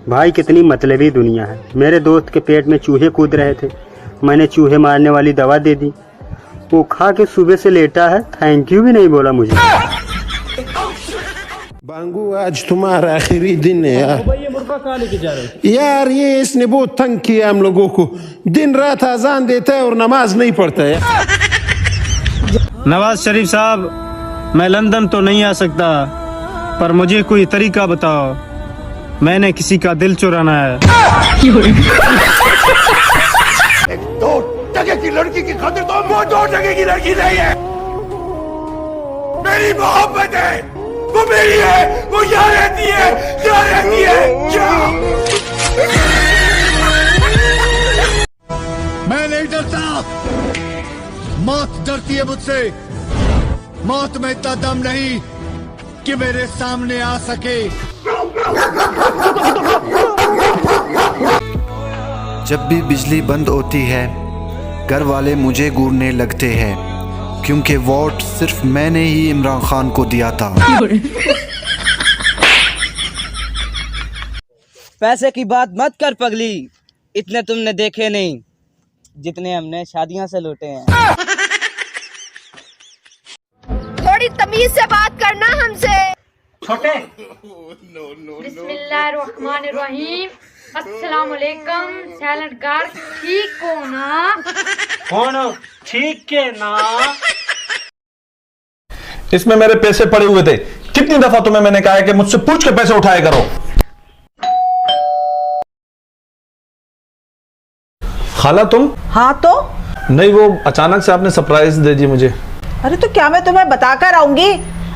भाई कितनी मतलबी दुनिया है। मेरे दोस्त के पेट में चूहे कूद रहे थे, मैंने चूहे मारने वाली दवा दे दी, वो खा के सुबह से लेटा है, थैंक यू भी नहीं बोला मुझे। बांगू आज तुम्हारा आखिरी दिन है यार। भाई ये मुर्गा कहाँ लेके जा रहे हो? यार ये इसने बहुत तंग किया हम लोगों को, दिन रात अजान देता है और नमाज नहीं पढ़ता है। नवाज शरीफ साहब, मैं लंदन तो नहीं आ सकता, पर मुझे कोई तरीका बताओ, मैंने किसी का दिल चुराना है। एक 2 टके की लड़की की खातिर तो वो 2 टके की लड़की नहीं है, मेरी मोहब्बत है, वो मेरी है, वो यहाँ रहती है, यहाँ रहती है, क्या? मैं नहीं डरता, मौत डरती है मुझसे। मौत में इतना दम नहीं कि मेरे सामने आ सके। जब भी बिजली बंद होती है घर वाले मुझे घूरने लगते हैं, क्योंकि वोट सिर्फ मैंने ही इमरान खान को दिया था। पैसे की बात मत कर पगली, इतने तुमने देखे नहीं जितने हमने शादियां से लूटे हैं। थोड़ी तमीज से बात करना हमसे। छोटे बिस्मिल्लाहिर्रहमानिर्रहीम, अस्सलाम वालेकुम। सैलड गार ठीक हो ना? कौन ठीक के ना? इसमें मेरे पैसे पड़े हुए थे, कितनी दफा तुम्हें मैंने कहा है कि मुझसे पूछ के पैसे उठाया करो। खाला तुम? हाँ तो? नहीं, वो अचानक से आपने सरप्राइज दे दी मुझे। अरे तो क्या मैं तुम्हें बताकर आऊंगी?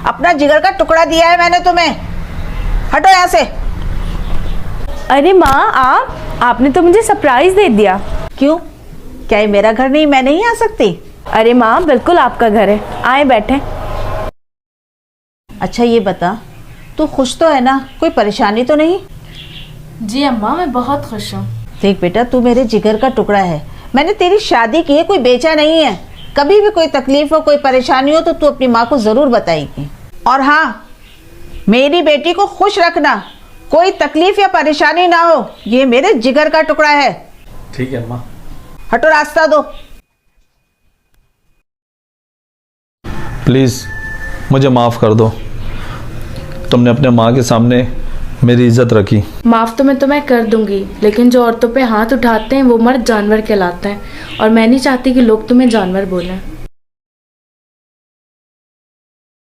अपना जिगर का टुकड़ा दिया है मैंने तुम्हें, हटो यहाँ से। अरे माँ, आपने तो मुझे सरप्राइज दे दिया। क्यों, क्या ये मेरा घर नहीं, मैं नहीं आ सकती? अरे माँ, बिल्कुल आपका घर है, आए बैठे। अच्छा ये बता, तू खुश तो है ना, कोई परेशानी तो नहीं? जी अम्मा, मैं बहुत खुश हूँ। देख बेटा, तू मेरे जिगर का टुकड़ा है, मैंने तेरी शादी की है, कोई बेचा नहीं है। कभी भी कोई तकलीफ हो, कोई परेशानी हो तो तू अपनी माँ को जरूर बताएगी। और हाँ, मेरी बेटी को खुश रखना, कोई तकलीफ या परेशानी ना हो, ये मेरे जिगर का टुकड़ा है। ठीक है अम्मा। हटो, रास्ता दो। प्लीज मुझे माफ कर दो, तुमने अपने माँ के सामने मेरी इज्जत रखी। माफ तो मैं तुम्हें कर दूंगी, लेकिन जो औरतों पे हाथ उठाते हैं वो मर्द जानवर कहलाते हैं, और मैं नहीं चाहती कि लोग तुम्हें जानवर बोलें।